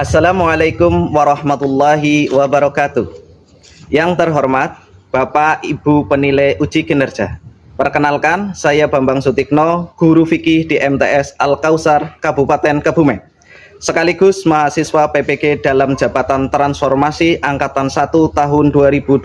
Assalamualaikum warahmatullahi wabarakatuh. Yang terhormat Bapak Ibu penilai uji kinerja. Perkenalkan, saya Bambang Sutikno, guru fikih di MTS Al-Kausar Kabupaten Kebumen, sekaligus mahasiswa PPG dalam Jabatan Transformasi Angkatan 1 tahun 2025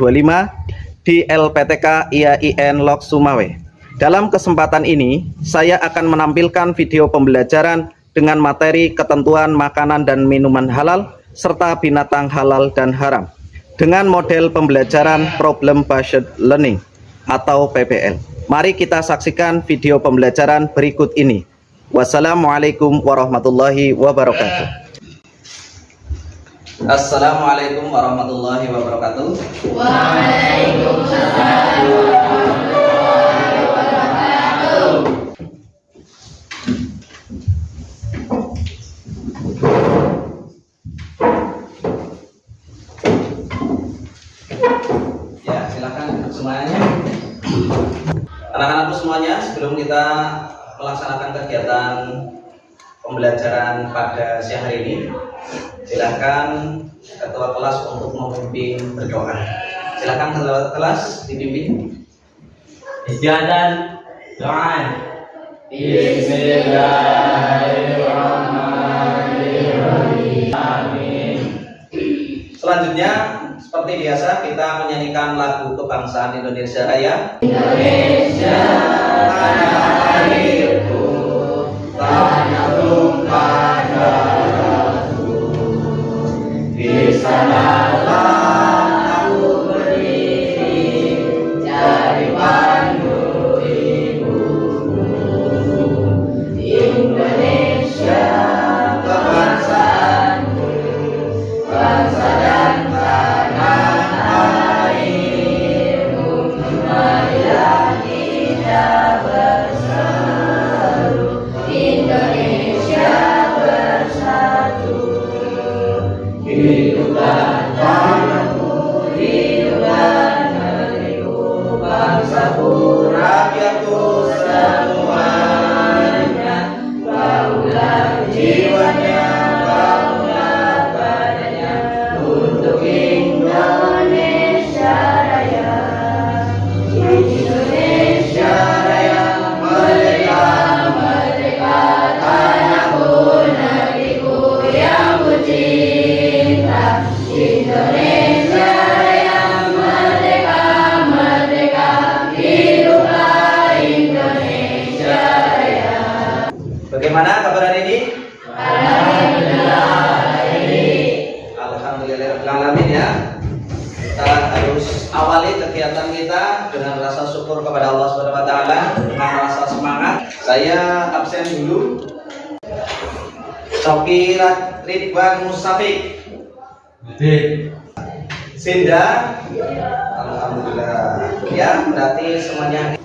di LPTK IAIN Lok Sumawe. Dalam kesempatan ini, saya akan menampilkan video pembelajaran dengan materi ketentuan makanan dan minuman halal serta binatang halal dan haram dengan model pembelajaran Problem Based Learning atau PBL. Mari kita saksikan video pembelajaran berikut ini. Wassalamualaikum warahmatullahi wabarakatuh. Assalamualaikum warahmatullahi wabarakatuh. Waalaikumsalam warahmatullahi wabarakatuh. Ya, silakan semuanya. Anak-anakku semuanya, sebelum kita melaksanakan kegiatan pembelajaran pada siang hari ini, silakan ketua kelas untuk memimpin berdoa. Silakan ketua kelas dipimpin. Istiadan doa. Bismillahirrahmanirrahim. Amin. Selanjutnya, seperti biasa kita menyanyikan lagu kebangsaan Indonesia Raya. Indonesia tanah airku, tanah tumpah darahku. Di sanalah aku berdiri, jadi pandu ibuku. Indonesia kebangsaanku, bangsa dan tanah airmu. Marilah kita bersatu, Indonesia bersatu. Hiduplah tanahku, hiduplah negeriku, bangsaku, rakyatku semuanya. Bangunlah jiwanya, bangunlah badannya untuk Indonesia Raya. Indonesia Raya, merdeka, merdeka, tanahku, negeriku yang ku cinta. Indonesia Raya, merdeka, merdeka, hiduplah Indonesia Raya. Bagaimana kabar hari ini? Alhamdulillah hari ini. Alhamdulillahirrahmanirrahim ya. Kita harus awali kegiatan kita dengan rasa syukur kepada Allah Subhanahu wa taala, dengan rasa semangat. Saya absen dulu. Coki Ridwan Mustafik. Sinda. Alhamdulillah. Ya, berarti semuanya.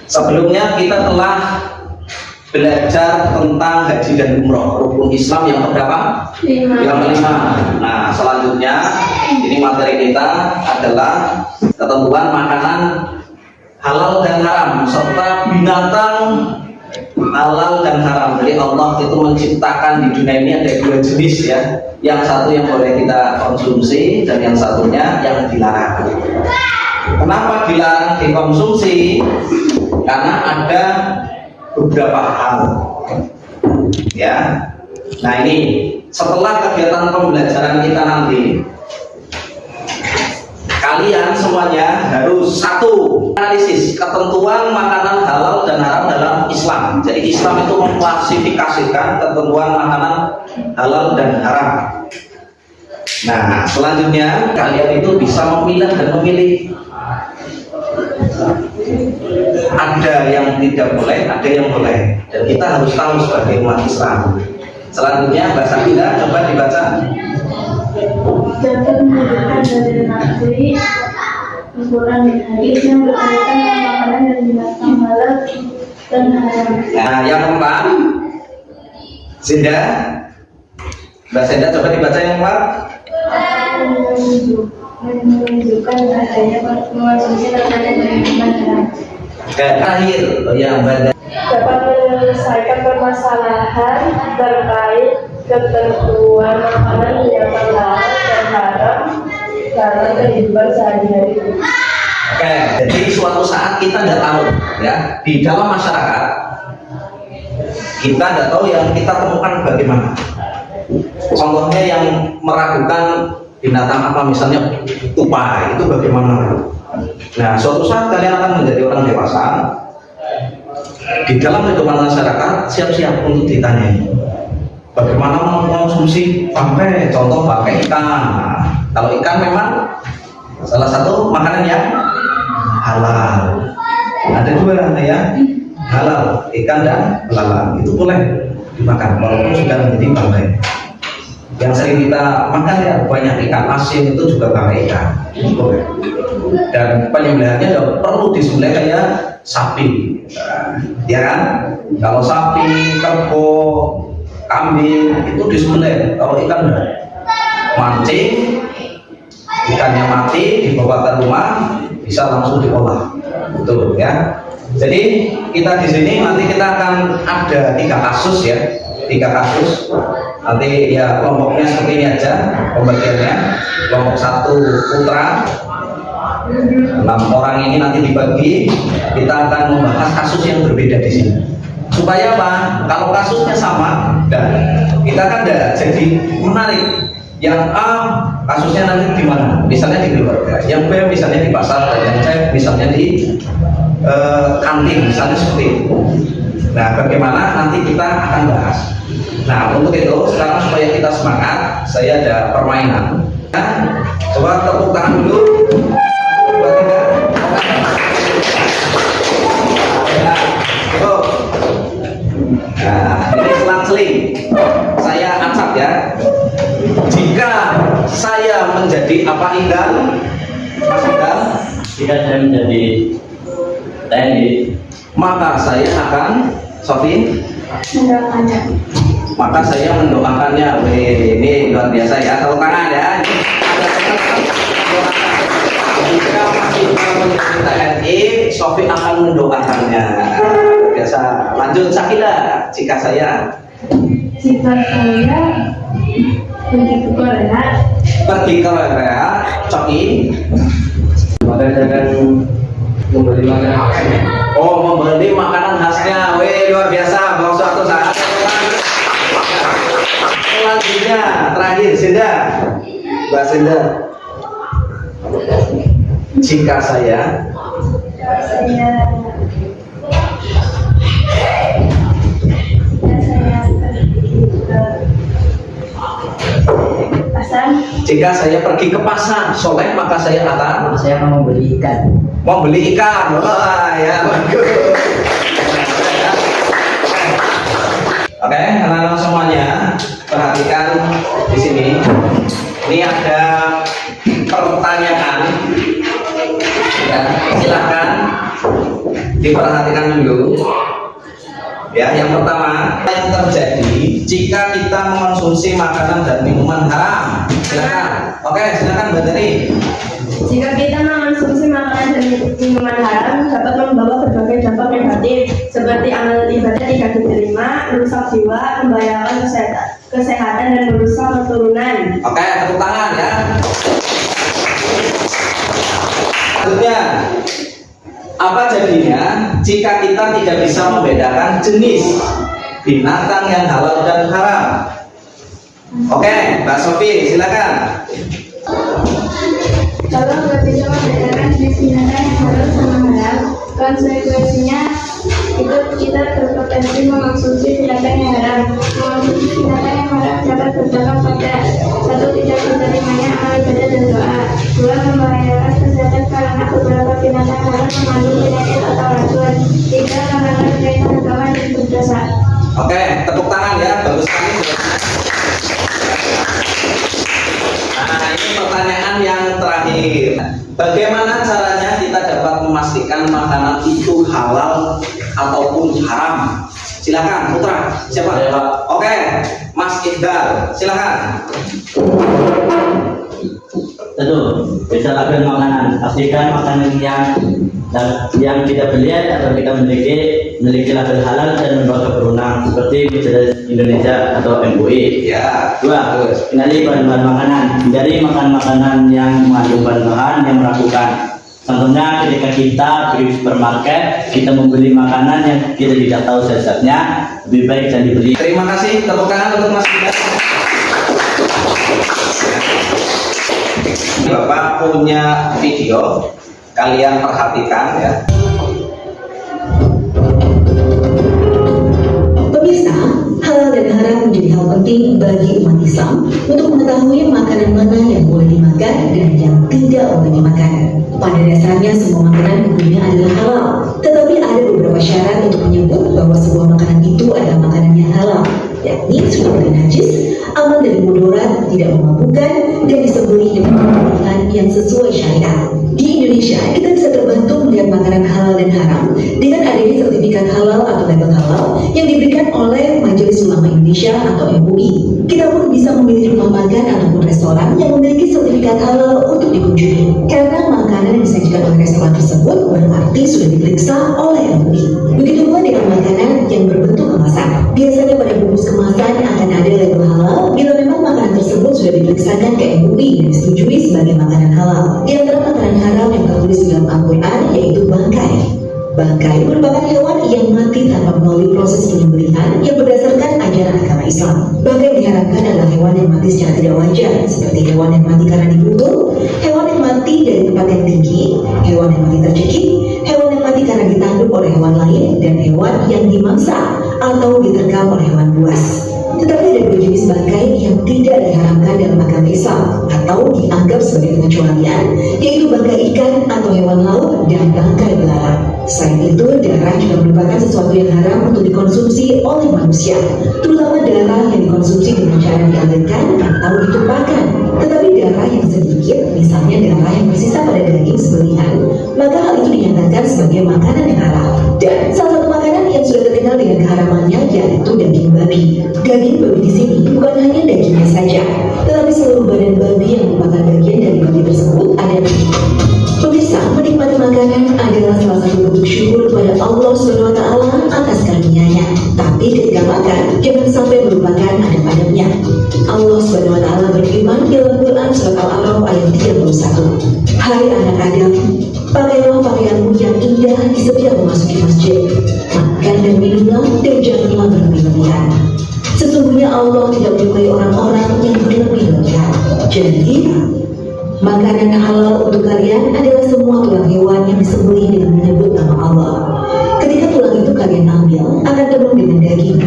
Sebelumnya kita telah belajar tentang haji dan umroh, rukun Islam yang keberapa? 5. Yang kelima. Nah, selanjutnya ini materi kita adalah ketentuan makanan halal dan haram serta binatang halal dan haram. Jadi Allah itu menciptakan di dunia ini ada 2 jenis ya. Yang satu yang boleh kita konsumsi dan yang satunya yang dilarang. Kenapa dilarang dikonsumsi? Karena ada beberapa hal ya. Nah, ini setelah kegiatan pembelajaran kita nanti, kalian semuanya harus satu analisis ketentuan makanan halal dan haram dalam Islam. Jadi Islam itu mengklasifikasikan ketentuan makanan halal dan haram. Nah, selanjutnya kalian itu bisa memilah dan memilih. Ada yang tidak boleh, ada yang boleh, dan kita harus tahu sebagai umat Islam. Selanjutnya bahasa kita coba dibaca. Dapat menunjukkan dari nafsi ukuran hadis yang berkaitan dengan makanan dan binatang halal dan haram. Nah, yang keempat, Sinda, Mbak Sinda coba dibaca yang keempat. Menunjukkan adanya mengonsumsi makanan dan minuman haram. Terakhir, yang Dapat menyelesaikan permasalahan terkait ketentuan makanan yang halal dan haram dalam kehidupan sehari-hari. Oke, jadi suatu saat kita tidak tahu ya di dalam masyarakat kita tidak tahu yang kita temukan bagaimana. Contohnya yang meragukan binatang apa misalnya tupai itu bagaimana. Nah suatu saat kalian akan menjadi orang dewasa di dalam kehidupan masyarakat, siap-siap untuk ditanya bagaimana mengkonsumsi bangkai, contoh bangkai ikan. Nah, kalau ikan memang salah satu makanan yang halal. Ada dua ya, halal, ikan dan belalang itu boleh dimakan walaupun sudah menjadi bangkai. Yang sering kita makan ya banyak ikan asin itu juga bangkai ikan, boleh. Dan penyembelihannya tidak perlu disembelih kayak sapi, ya kan? Kalau sapi, kerbau, kambing itu disembelih. Kalau ikan enggak, mancing, ikannya mati dibawa ke rumah bisa langsung diolah, betul ya. Jadi kita di sini nanti kita akan ada 3 kasus ya, 3 kasus. Nanti ya kelompoknya seperti ini aja pembagiannya. Kelompok 1 putra, 6 orang ini nanti dibagi. Kita akan membahas kasus yang berbeda di sini. Supaya apa? Kalau kasusnya sama, dan kita kan jadi menarik. Yang A kasusnya nanti di mana? Misalnya di keluarga. Yang B misalnya di pasar, dan yang C misalnya di kantin, misalnya seperti itu. Nah, bagaimana nanti kita akan bahas. Nah, untuk itu sekarang supaya kita semangat, saya ada permainan. Nah, coba tepuk tangan dulu. Nah, ini selang-seling. Saya acap ya. Jika saya menjadi apa Indah? Mas Indah? Jika saya menjadi TNI, maka saya akan Sofi Mendoakannya. maka saya mendoakannya. Wih, ini luar biasa ya, tepuk tangan ya. Jika Mas Indah menjadi TNI, Sofi akan mendoakannya. Biasa. Lanjut Sakila, jika saya Jika saya pergi ke Korea, Coki, maka saya akan membeli makanan khasnya. oh membeli makanan khasnya. Wih, luar biasa. Bang suatu saat. Selanjutnya terakhir Sinda, Mbak Sinda. Jika saya pergi ke pasar, Soleh, maka saya akan membeli ikan. membeli ikan. Wah, ya bagus. Oke, anak-anak semuanya, perhatikan di sini. Ini ada pertanyaan. Ya, silakan diperhatikan dulu. Ya, yang pertama, yang terjadi jika kita mengonsumsi makanan dan minuman haram. Silakan. Oke, silakan Mbak Teri. Jika kita mengonsumsi makanan dan minuman haram dapat membawa berbagai dampak negatif seperti amal ibadah tidak diterima, merusak jiwa, membahayakan kesehatan dan merusak keturunan. Oke, tepuk tangan ya. Selanjutnya, apa jadinya jika kita tidak bisa membedakan jenis binatang yang halal dan haram? Oke, Mbak Sofi, silakan. Kalau nggak bisa membedakan jenis binatang yang halal sama haram, konsekuensinya itu kita berpotensi mengonsumsi binatang yang haram. Mengonsumsi binatang yang haram dapat berdampak pada 1. Tidak diterimanya amal ibadah dan doa. 2. Membahayakan kesehatan karena beberapa binatang haram mengandung penyakit atau racun. 3. Menghalangi kaitan agama dan berdosa. Oke, tepuk tangan ya, bagus sekali. Nah, ini pertanyaan yang terakhir. Bagaimana caranya kita dapat memastikan makanan itu halal ataupun haram? Silakan, Putra. Siapa? Oke, Mas Iqbal, silakan. Satu, bisa label makanan. Pastikan makanan yang kita beli atau kita memiliki label halal dan lembaga berwenang seperti Majelis Indonesia atau MUI. Ya. Dua, kenali bahan-bahan makanan. Hindari makan makanan yang mengandung bahan-bahan yang meragukan. Contohnya ketika kita pergi supermarket, kita membeli makanan yang kita tidak tahu zat-zatnya, lebih baik jangan dibeli. Terima kasih, tepuk tangan untuk Mas Ida. Bapak punya video, kalian perhatikan ya. Pemirsa, halal dan haram menjadi hal penting bagi umat Islam untuk mengetahui makanan mana yang boleh dimakan dan yang tidak boleh dimakan. Pada dasarnya semua makanan hukumnya adalah halal, tetapi ada beberapa syarat untuk menyebut bahwa sebuah makanan itu adalah makanan yang halal, yakni suci dari najis, aman dari mudarat, tidak memabukkan, dan disembelih dengan pilihan yang sesuai syariat. Di Indonesia, kita bisa terbantu melihat makanan halal dan haram dengan adanya sertifikat halal atau label halal yang diberikan oleh Majelis Ulama Indonesia atau MUI. Kita pun bisa memilih rumah makan ataupun restoran yang memiliki sertifikat halal untuk dikunjungi. Karena makanan yang disajikan oleh restoran tersebut berarti sudah diperiksa oleh MUI. Begitu pula dengan makanan yang berbentuk kemasan. Biasanya pada bungkus kemasan akan ada label halal bila memang makanan tersebut sudah diperiksakan ke MUI dan disetujui sebagai makanan halal. Di antara makanan haram yang tertulis di dalam Al-Quran yaitu bangkai. Bangkai merupakan hewan yang mati tanpa melalui proses penyembelihan yang berdasarkan ajaran agama Islam. Bangkai diharapkan adalah hewan yang mati secara tidak wajar, seperti hewan yang mati karena dipukul, hewan yang mati dari tempat yang tinggi, hewan yang mati tercekik, hewan yang mati karena ditanduk oleh hewan lain, dan hewan yang dimangsa atau diterkam oleh hewan buas. Tetapi ada dua jenis bangkai yang tidak diharamkan dalam agama Islam atau dianggap sebagai pengecualian, yaitu bangkai ikan atau hewan laut dan bangkai belalang. Selain itu, darah juga merupakan sesuatu yang haram untuk dikonsumsi oleh manusia, terutama darah yang dikonsumsi dengan cara dialirkan atau ditumpahkan. Tetapi darah yang sedikit, misalnya darah yang bersisa pada daging sembelihan, maka hal itu dinyatakan sebagai makanan yang halal. Dan salah satu makanan yang sudah terkenal dengan keharamannya yaitu daging babi. Daging babi di sini bukan hanya dagingnya saja, tetapi seluruh badan babi yang merupakan bagian dari babi tersebut ada di sini. Pemirsa, menikmati makanan adalah salah satu bentuk syukur kepada Allah SWT atas karunia-Nya. Tapi ketika makan, jangan sampai melupakan adab-adabnya. Allah SWT berfirman dalam Quran surat Al-A'raf ayat 31. Hai anak Adam, pakailah pakaianmu yang indah di setiap memasuki masjid. Makan dan minumlah dan janganlah berlebih-lebihan. Sesungguhnya Allah tidak menyukai orang-orang yang berlebih-lebihan. Jadi, makanan halal untuk kalian adalah semua tulang hewan yang disembelih dengan menyebut nama Allah. Ketika tulang itu kalian ambil, akan penuh dengan daging.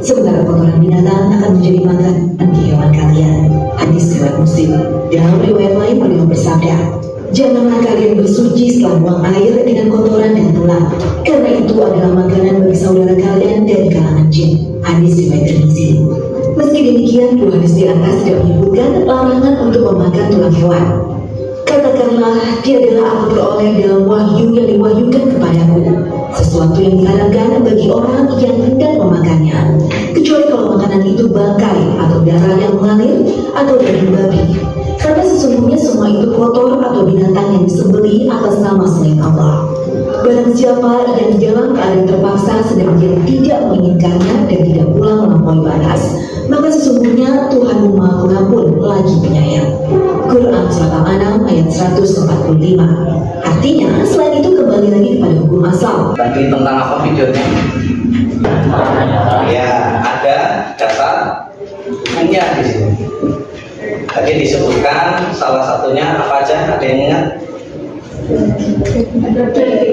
Sementara kotoran binatang akan menjadi makanan bagi hewan kalian. Hadis riwayat Muslim. Dalam riwayat lain beliau bersabda, janganlah kalian bersuci setelah buang air dengan kotoran dan tulang, karena itu adalah makanan bagi saudara kalian dari kalangan jin. Hadis riwayat Tirmizi. Meski demikian, dua hadis di atas tidak menyebutkan larangan untuk memakan tulang hewan. Katakanlah, dia adalah aku beroleh dalam wahyu yang diwahyukan kepadaku, sesuatu yang diharamkan bagi orang yang hendak memakannya, kecuali kalau makanan itu bangkai atau darah yang mengalir atau daging babi. Karena sesungguhnya semua itu kotor atau binatang yang disembelih atas nama selain Allah. Barang siapa yang dalam keadaan terpaksa sedang dia tidak menginginkannya dan tidak pula melampaui batas, maka sesungguhnya Tuhan Maha Pengampun lagi penyayang. Quran Surat Al-An'am ayat 145. Artinya, selain itu kembali lagi kepada hukum asal. Tadi tentang apa videonya? Ya, ada dasar hukumnya di sini. Tadi disebutkan salah satunya apa aja? Ada yang ingat?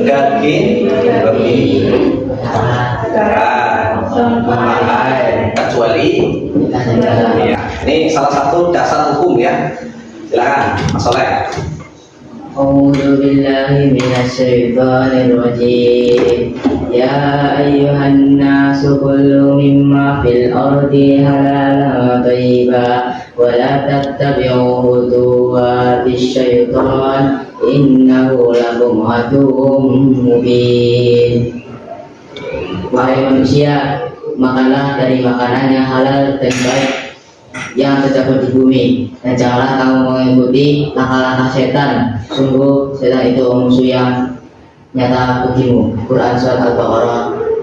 Daging babi, darah, bangkai, kecuali ya. Ini salah satu dasar hukum ya. Silakan, Mas Soleh. A'udzu billahi minasyaitonir rajim. Ya ayyuhan nasu kulu mimma fil ardi halalan thayyiban wa la tattabi'u khutuwatis syaitan innahu lakum aduwwum mubin. Wahai manusia, makanlah dari makanan yang halal dan baik yang terdapat di bumi, dan janganlah kamu mengikuti langkah-langkah setan. Sungguh setan itu musuh yang nyata bagimu. Quran surat Al-Baqarah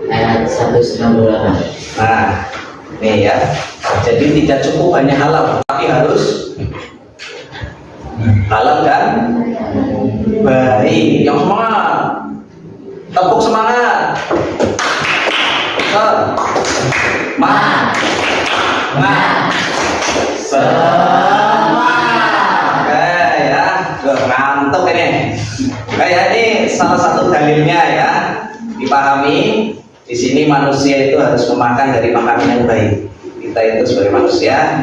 ayat 168. Nah, nih ya. Jadi tidak cukup hanya halal, tapi harus halal dan baik. Yang semangat, tepuk semangat. Semangat. Semangat. Oke ya, ngantuk ini. Oke ya, ini salah satu dalilnya ya. Dipahami. Di sini manusia itu harus memakan dari makanan yang baik. Kita itu sebagai manusia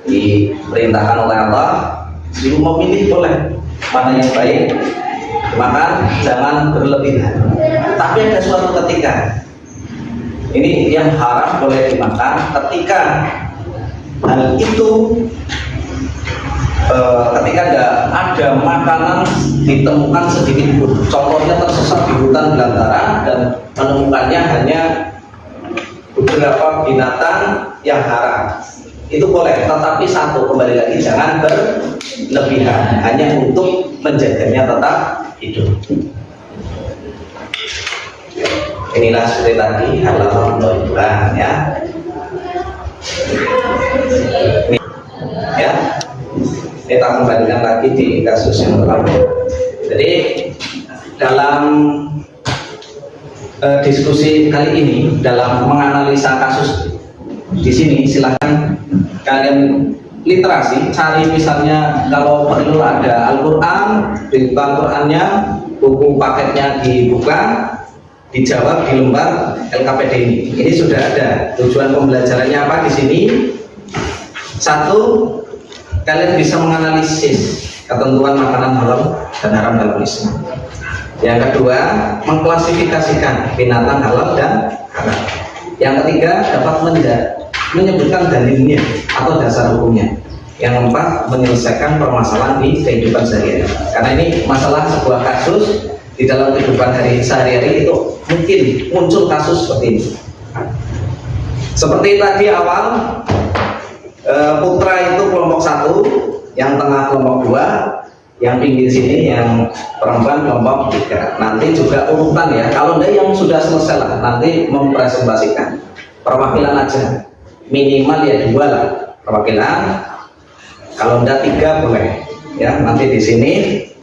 diperintahkan oleh Allah, disuruh memilih boleh mana yang baik, makan jangan berlebihan. Tapi ada suatu ketika ini yang haram boleh dimakan ketika hal itu ketika ada makanan ditemukan sedikit pun, contohnya tersesat di hutan belantara dan menemukannya hanya beberapa binatang yang haram, itu boleh, tetapi satu, kembali lagi jangan berlebihan, hanya untuk menjaganya tetap hidup. Inilah seperti tadi halal doiban ya. Ya, kita kembalikan lagi di kasus yang pertama. Jadi dalam diskusi kali ini, dalam menganalisa kasus di sini, silahkan kalian literasi, cari misalnya kalau perlu ada Al-Quran, dibuka Qurannya, buku paketnya dibuka, dijawab di lembar LKPD ini. Ini sudah ada. Tujuan pembelajarannya apa di sini? Satu, kalian bisa menganalisis ketentuan makanan halal dan haram dalam Islam. Yang kedua, mengklasifikasikan binatang halal dan haram. Yang ketiga, dapat menyebutkan dalilnya atau dasar hukumnya. Yang keempat, menyelesaikan permasalahan di kehidupan sehari-hari. Karena ini masalah sebuah kasus di dalam kehidupan sehari-hari itu mungkin muncul kasus seperti ini. Seperti tadi awal, putra itu kelompok 1, yang tengah kelompok 2, yang pinggir sini yang perempuan kelompok 3. Nanti juga urutan ya, kalau enggak yang sudah selesai lah, nanti mempresentasikan perwakilan aja, minimal ya 2 lah perwakilan, kalau enggak 3 boleh ya. Nanti di sini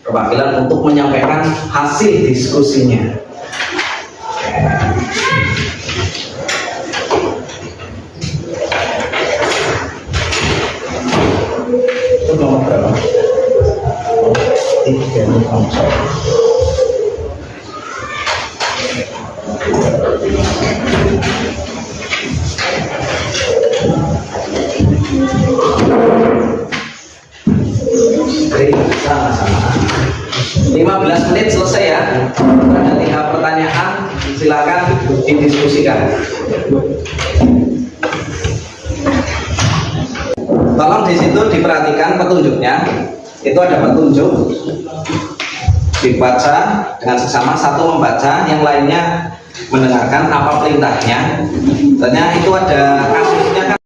perwakilan untuk menyampaikan hasil diskusinya. Itu nomor berapa? 3 sama-sama. 15 menit selesai ya. Ada 3 pertanyaan, silakan didiskusikan. Tolong di situ diperhatikan petunjuknya. Itu ada petunjuk, dibaca dengan seksama, satu membaca, yang lainnya mendengarkan apa perintahnya. Ternyata itu ada kasusnya kan.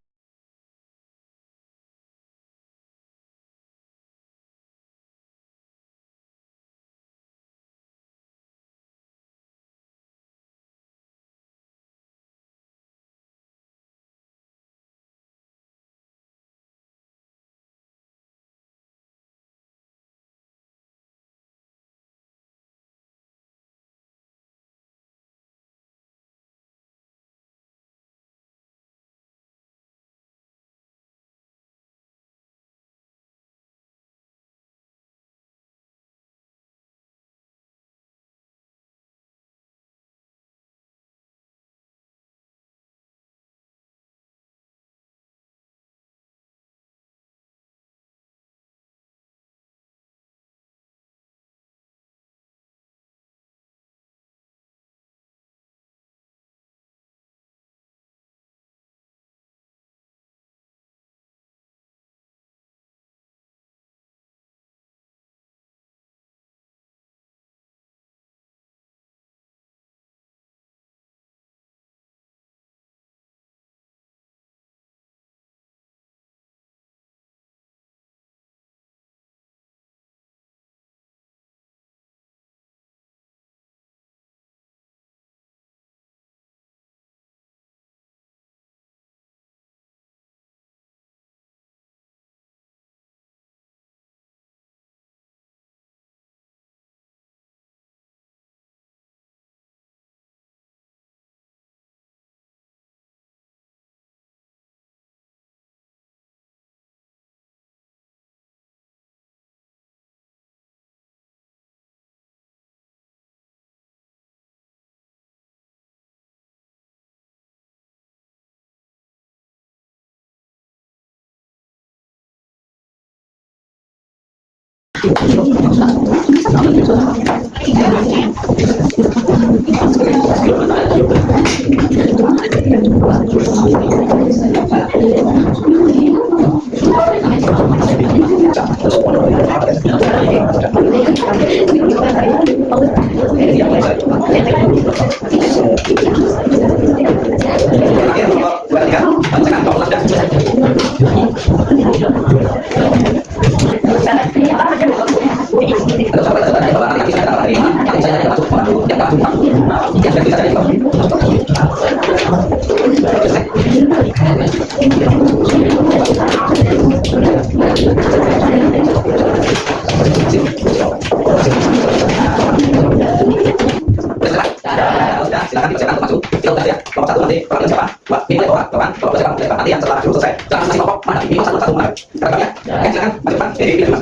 Silakan masuk. Kita udah ya. Kelompok satu nanti kalau siapa? Buat pilih orang, kawan. Kelompok siapa? Nanti yang setelah selesai. Silakan masih kelompok mana? Ini satu mana? Silakan ya. Oke, silakan masuk Pak. Pilih Mas.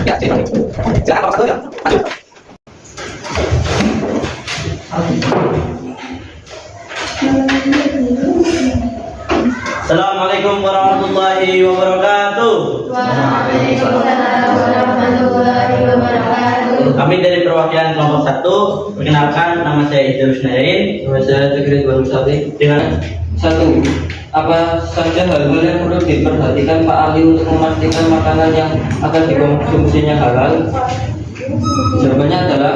Ya, silakan. Silakan kelompok satu ya. Masuk. Assalamualaikum warahmatullahi wabarakatuh. Waalaikumsalam warahmatullahi wabarakatuh. Kami dari perwakilan kelompok 1. Perkenalkan, nama saya Idrus Nain. Nama saya Tegri Baru Sari. Dengan 1. Apa saja hal-hal yang perlu diperhatikan Pak Ali untuk memastikan makanan yang akan dikonsumsinya halal? Jawabannya adalah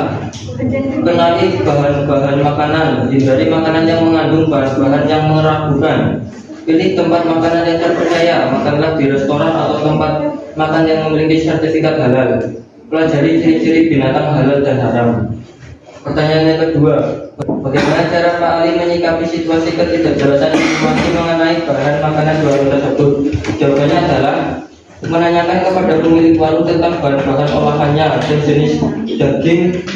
kenali bahan-bahan makanan, hindari makanan yang mengandung bahan-bahan yang meragukan. Pilih tempat makanan yang terpercaya, makanlah di restoran atau tempat makan yang memiliki sertifikat halal. Pelajari ciri-ciri binatang halal dan haram. Pertanyaan yang kedua, bagaimana cara Pak Ali menyikapi situasi ketidakjelasan informasi mengenai bahan makanan di warung tersebut? Jawabannya adalah menanyakan kepada pemilik warung tentang bahan-bahan olahannya dan jenis daging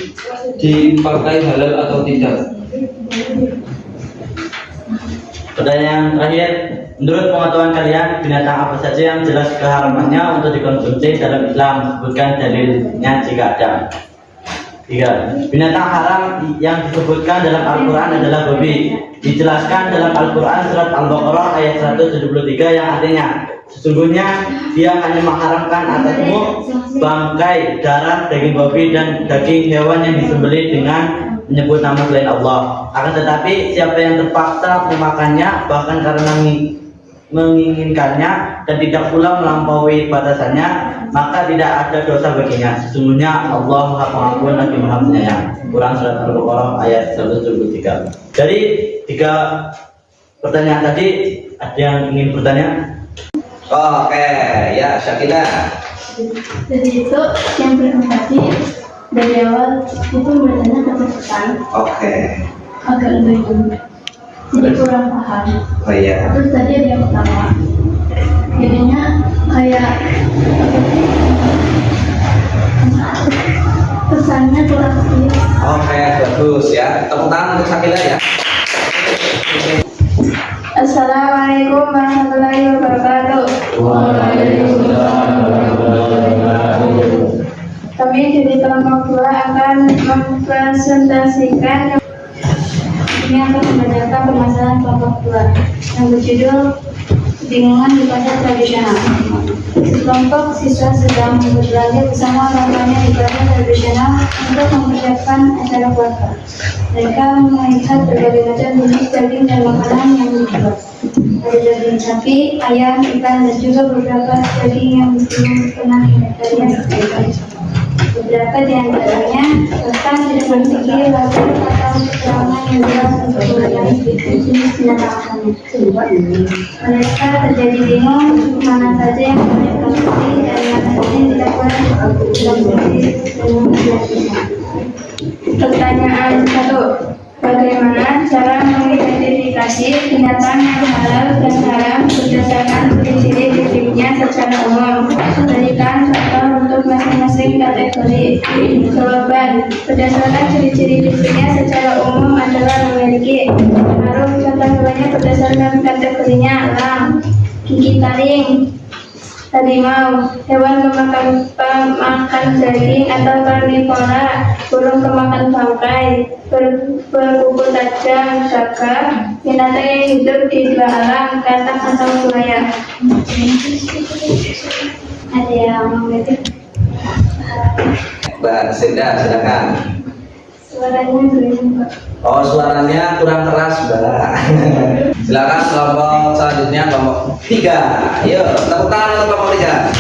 dipakai halal atau tidak. pertanyaan terakhir, menurut pengetahuan kalian, binatang apa saja yang jelas keharamannya untuk dikonsumsi dalam Islam? Sebutkan dalilnya jika ada. 3. Binatang haram yang disebutkan dalam Al-Quran adalah babi. Dijelaskan dalam Al-Quran surat Al-Baqarah ayat 173 yang artinya, sesungguhnya dia hanya mengharamkan atasmu bangkai, darah, daging babi dan daging hewan yang disembelih dengan menyebut nama selain Allah. Akan tetapi siapa yang terpaksa memakannya bahkan karena menginginkannya dan tidak pula melampaui batasannya, maka tidak ada dosa baginya. Sesungguhnya Allah Maha Pengampun lagi Maha Penyayang. Quran surat Al-Baqarah ayat 173. Dari 3 pertanyaan tadi, ada yang ingin bertanya? Oke, ya Syakila. Jadi itu yang berempati dari awal itu bertanya satu pesan Oke. agak lebih dulu. Jadi kurang paham. Oh iya. Terus tadi ada yang pertama, jadinya kayak pesannya kurang sih. Oke, bagus ya. Tepuk tangan untuk Syakila ya. Assalamualaikum warahmatullahi wabarakatuh. Kami dari kelompok 2 akan mempresentasikan ini akan membacakan permasalahan kelompok 2 yang berjudul kebingungan di pasar tradisional. Sekelompok siswa sedang berbelanja bersama orang tuanya di pasar tradisional untuk mempersiapkan acara puasa. Mereka melihat berbagai macam jenis daging dan makanan yang dijual. Ada daging sapi, ayam, ikan, dan juga beberapa daging yang belum pernah vegetarian sekalipun. Beberapa di antaranya bahkan tidak berpikir label atau keterangan yang jelas untuk mengenai jenis binatang asalnya. Mereka terjadi bingung mana saja yang boleh dikonsumsi dan mana saja yang tidak boleh dikonsumsi dengan biasa. Pertanyaan 1. Bagaimana cara mengidentifikasi binatang yang halal dan haram berdasarkan ciri-ciri fisiknya secara umum? Berikan contoh untuk masing-masing kategori. Jawaban: berdasarkan ciri-ciri fisiknya secara umum adalah memiliki pengaruh. Contoh hewannya berdasarkan kategorinya: elang, gigi taring, harimau, hewan pemakan daging atau karnivora, burung pemakan bangkai, berkuku tajam, gagak, binatang yang hidup di dua alam, katak atau buaya. Ada yang mau itu? Mbak Seda, silakan. Suaranya belum, Pak. Oh, suaranya kurang keras, Mbak. Silakan kelompok selanjutnya, kelompok 3. Ayo, tepuk tangan untuk kelompok 3.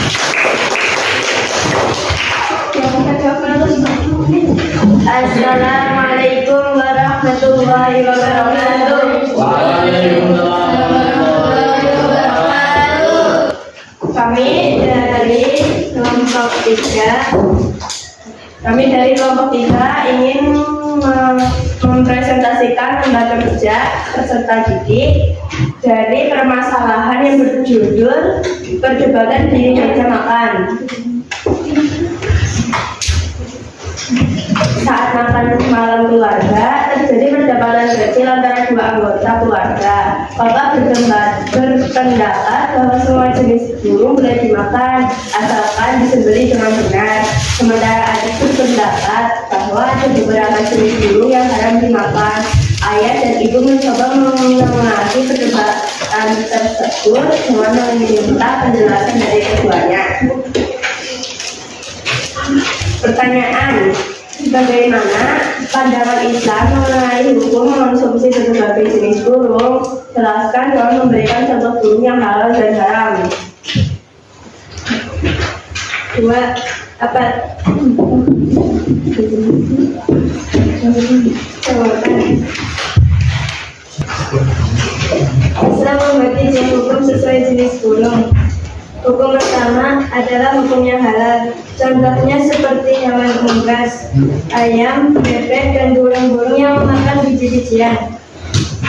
Assalamualaikum warahmatullahi wabarakatuh. Kami dari kelompok 3 ingin mempresentasikan lembaga kerja peserta didik dari permasalahan yang berjudul perdebatan di meja makan. Saat makan malam keluarga, terjadi perdebatan kecil antara dua anggota keluarga. Bapak berpendapat bahwa semua jenis burung boleh dimakan asalkan disembelih dengan benar. Sementara adik berpendapat bahwa ada beberapa jenis burung yang haram dimakan. Ayah dan ibu mencoba mengenali perdebatan tersebut dengan meminta penjelasan dari keduanya. Pertanyaan: bagaimana pandangan Islam mengenai hukum mengonsumsi berbagai jenis burung? Jelaskan dengan memberikan contoh burung yang halal dan haram. 2. Apa? Islam membagi jenis hukum sesuai jenis burung. Hukum pertama adalah hukum yang halal. Contohnya seperti hewan unggas, ayam, bebek, dan burung-burung yang memakan biji-bijian.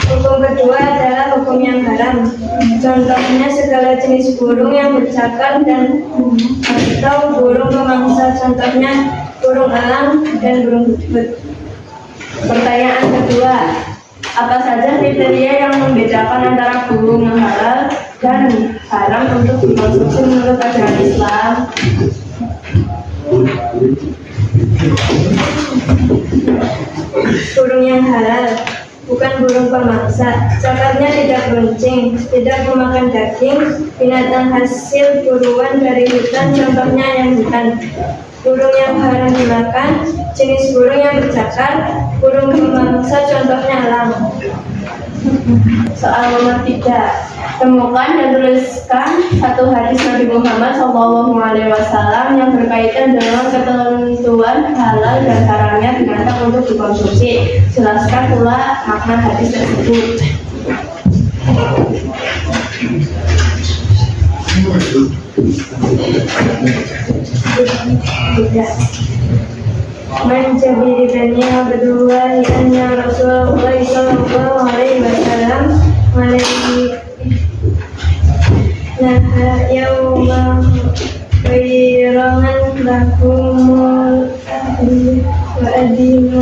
Hukum kedua adalah hukum yang haram. Contohnya segala jenis burung yang bercakar dan atau burung pemangsa. Contohnya burung elang dan burung butut. Pertanyaan kedua, apa saja kriteria yang membedakan antara burung yang halal dan haram untuk dikonsumsi menurut ajaran Islam? Burung yang halal bukan burung pemangsa, cakarnya tidak runcing, tidak memakan daging, binatang hasil buruan dari hutan, contohnya ayam hutan. Burung yang haram dimakan, jenis burung yang bercakar, burung pemangsa, contohnya elang. Soal nomor 3, temukan dan tuliskan satu hadis Nabi Muhammad SAW yang berkaitan dengan ketentuan halal dan haramnya binatang untuk dikonsumsi. Jelaskan pula makna hadis tersebut. Man Jabir bin Abdullah anna Rasulullah sallallahu alaihi wasallam naha yawma khairan lakumul ahli wa adinu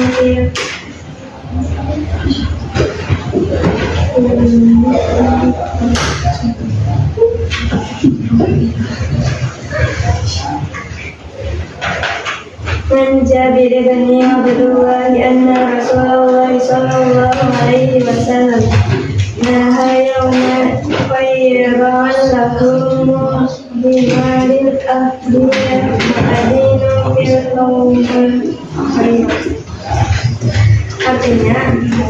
Man Jabir bin Abdullah anna Rasulullah sallallahu alaihi wasallam naha yawma khairan lakum bimaril ahdiyah adinu bil khair. Artinya,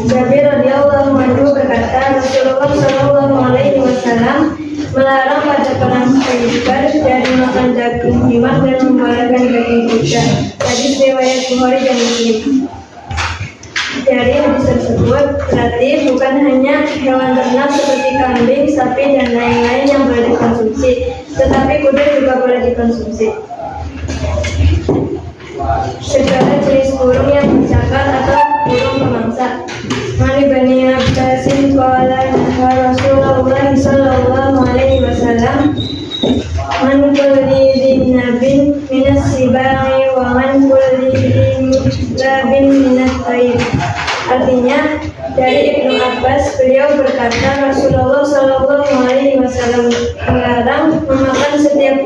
Jabir radhiyallahu anhu berkata, Rasulullah sallallahu alaihi wasallam melarang pada perang Khaybar dari makan daging himar dan membolehkan daging kuda. Hadis riwayat Bukhari dan Muslim. Dari hadis tersebut berarti bukan hanya hewan ternak seperti kambing, sapi, dan lain-lain yang boleh dikonsumsi, tetapi kuda juga boleh dikonsumsi. Segala jenis burung yang bercakar atau burung pemangsa. Mani Bani Abbasin qala Rasulullah sallallahu alaihi wasallam man kulli dinabin minas sibai wa man kulli dinabin minas tayr. Artinya, dari Ibnu Abbas, beliau berkata Rasulullah sallallahu alaihi wasallam melarang memakan setiap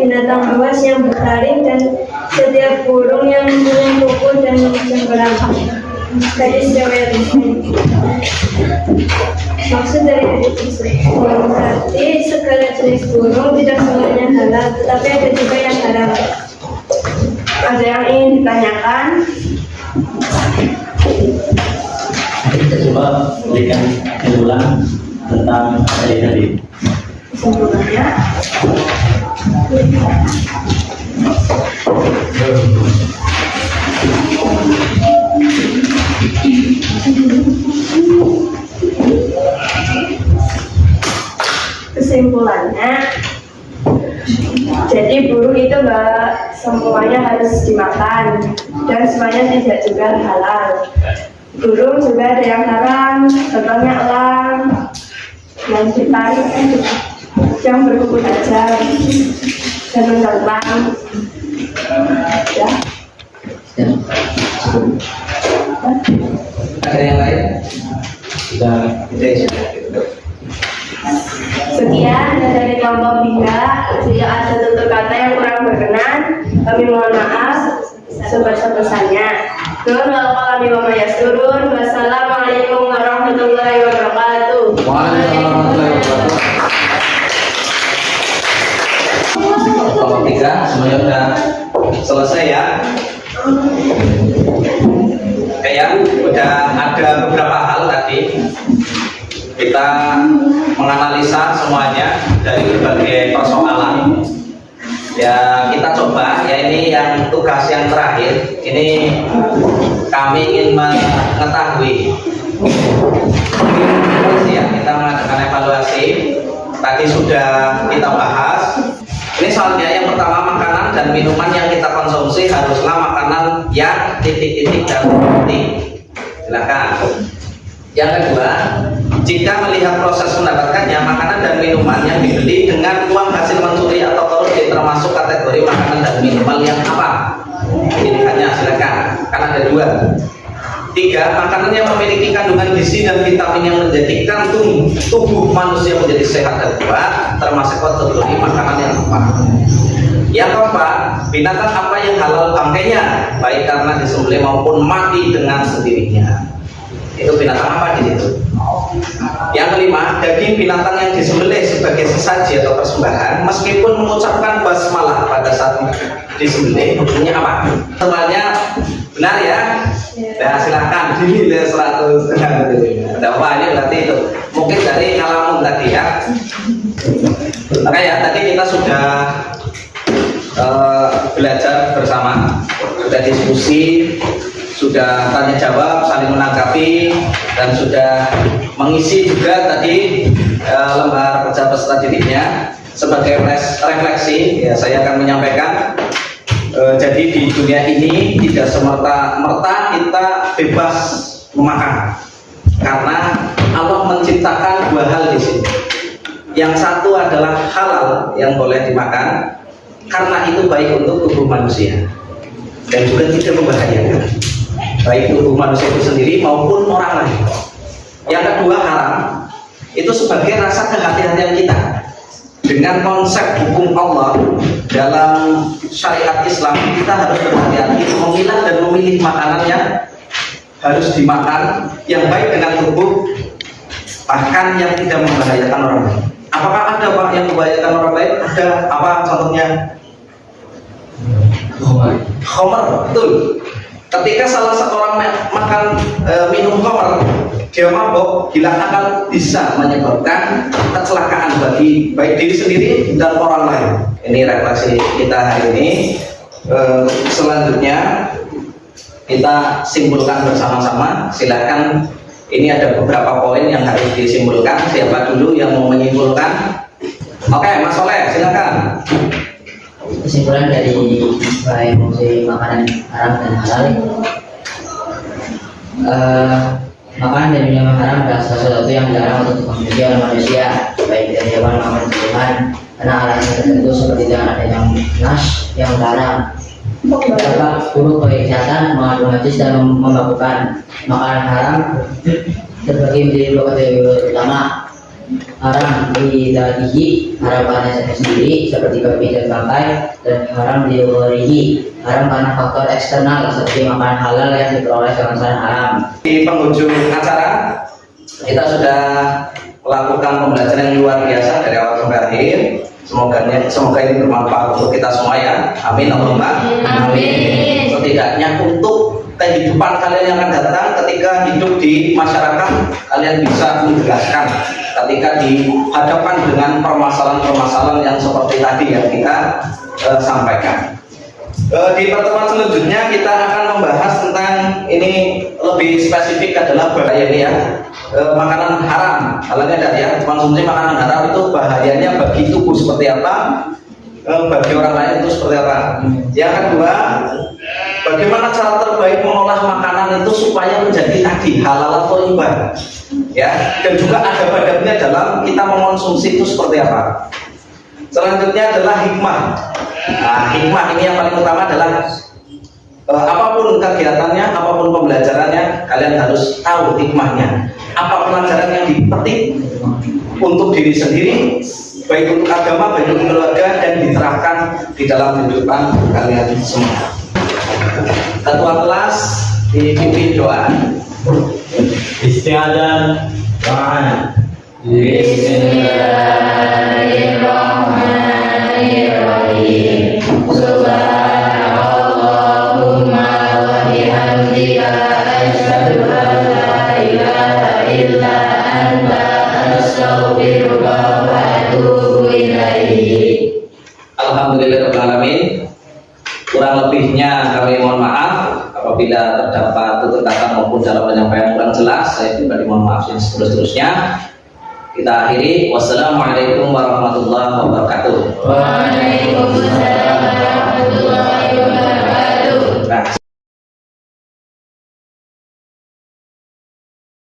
buas yang bertaring dan setiap burung yang mempunyai kuku dan cengkeram. Hadis riwayat Muslim. Maksud dari hadis tersebut berarti segala jenis burung tidak semuanya halal, tetapi ada juga yang haram. Ada yang ingin ditanyakan? Kita coba berikan kesimpulan tentang tadi. Kesimpulannya, jadi burung itu enggak semuanya harus dimakan dan semuanya tidak juga halal. Burung juga ada yang haram, contohnya elang, yang ditarik, yang berkuku tajam dan menerbang. Ya. Ada yang lain? Dan Sekian dari kelompok 3. Jika ada tutur kata yang kurang berkenan, kami mohon maaf sebesar-besarnya. Wassalamualaikum warahmatullahi wabarakatuh. Waalaikumsalam warahmatullahi wabarakatuh. Kelompok 3 semuanya sudah selesai ya. Kayak udah ada beberapa hal tadi kita menganalisa semuanya dari berbagai persoalan. Ya kita coba ya, ini yang tugas yang terakhir. Ini kami ingin mengetahui ya, kita mengadakan evaluasi. Tadi sudah kita bahas. Ini soalnya yang pertama, makanan dan minuman yang kita konsumsi haruslah makanan yang titik-titik dan titik. Silakan. Yang kedua, jika melihat proses mendapatkannya, makanan dan minuman yang dibeli dengan uang hasil mencuri atau korupsi termasuk kategori makanan dan minuman yang apa? Pilihannya silakan. Kan ada 2. 3, makanan yang memiliki kandungan gizi dan vitamin yang menjadikan tubuh manusia menjadi sehat dan kuat termasuk kategori makanan yang apa? Yang keempat, binatang apa yang halal bangkainya baik karena disembelih maupun mati dengan sendirinya. Itu binatang apa di situ? Yang kelima, daging binatang yang disembelih sebagai sesaji atau persembahan meskipun mengucapkan basmalah pada saat disembelih, hukumnya apa? Semuanya benar ya? Nah silahkan dinilai 100. Ada apa ini berarti itu? Mungkin dari ngalamun tadi ya. Maka ya tadi kita sudah belajar bersama, sudah diskusi, sudah tanya jawab, saling menanggapi, dan sudah mengisi juga tadi lembar kerja peserta didiknya. Sebagai refleksi, ya saya akan menyampaikan. Jadi di dunia ini tidak semerta-merta kita bebas memakan, karena Allah menciptakan 2 hal di sini. Yang satu adalah halal yang boleh dimakan, karena itu baik untuk tubuh manusia dan juga tidak membahayakan baik tubuh manusia itu sendiri maupun orang lain. Yang kedua haram, itu sebagai rasa kehati-hatian kita dengan konsep hukum Allah dalam syariat Islam. Kita harus berhati-hati memilah dan memilih makanan yang harus dimakan, yang baik dengan tubuh, bahkan yang tidak membahayakan orang lain. Apakah ada Pak yang membahayakan orang lain? Ada. Apa contohnya? Khamar, betul. Ketika salah seorang makan minum khamar, dia mabok, gila akal, bisa menyebabkan kecelakaan bagi baik diri sendiri dan orang lain. Ini refleksi kita hari ini. Selanjutnya kita simpulkan bersama-sama. Silakan, ini ada beberapa poin yang harus disimpulkan. Siapa dulu yang mau menyimpulkan? Oke, Mas Soleh, silakan. Kesimpulan dari konsumsi makanan haram dan halal, makanan dan minuman haram adalah sesuatu yang dilarang untuk dikonsumsi oleh manusia, baik dari hewan maupun tumbuhan, karena alasan tertentu seperti dengan adanya nas yang dilarang, berdampak buruk bagi kesehatan, mengandung najis dan memabukkan. Makanan haram terbagi menjadi 2 kategori utama, haram lidatihi, haram karena sendiri seperti babi dan bangkai, dan haram diwarihi, haram karena faktor eksternal seperti makan halal yang diperoleh dengan cara haram. Di penghujung acara kita sudah melakukan pembelajaran yang luar biasa dari awal sampai akhir. Semoga ini bermanfaat untuk kita semua ya. Amin Allahumma amin. Setidaknya untuk kehidupan kalian yang akan datang ketika hidup di masyarakat, kalian bisa menjelaskan ketika dihadapkan dengan permasalahan-permasalahan yang seperti tadi yang kita sampaikan. Di pertemuan selanjutnya kita akan membahas tentang ini lebih spesifik adalah bahaya ini ya, makanan haram. Halnya dari ya, konsumsi makanan haram itu bahayanya bagi tubuh seperti apa, bagi orang lain itu seperti apa. Yang kedua, bagaimana cara terbaik mengolah makanan itu supaya menjadi tadi halal atau thayyibah ya, dan juga adab-adabnya dalam kita mengonsumsi itu seperti apa. Selanjutnya adalah hikmah. Nah, hikmah ini yang paling utama adalah apapun kegiatannya, apapun pembelajarannya, kalian harus tahu hikmahnya. Apa pelajaran yang dipetik untuk diri sendiri, baik untuk agama, baik untuk keluarga, dan diterapkan di dalam kehidupan kalian semua. Ketua kelas dipimpin doa. Istiadat doa. Bismillahirrahmanirrahim. Subhanallahumma wa bihamdika asyhadu an la ilaha illa anta astaghfiruka wa atubu ilaik. Alhamdulillahirabbil alamin. Kurang lebihnya kami mohon maaf apabila terdapat tutur kata maupun dalam penyampaian kurang jelas. Saya pribadi mohon maaf yang seterusnya. Kita akhiri. Wassalamualaikum warahmatullahi wabarakatuh.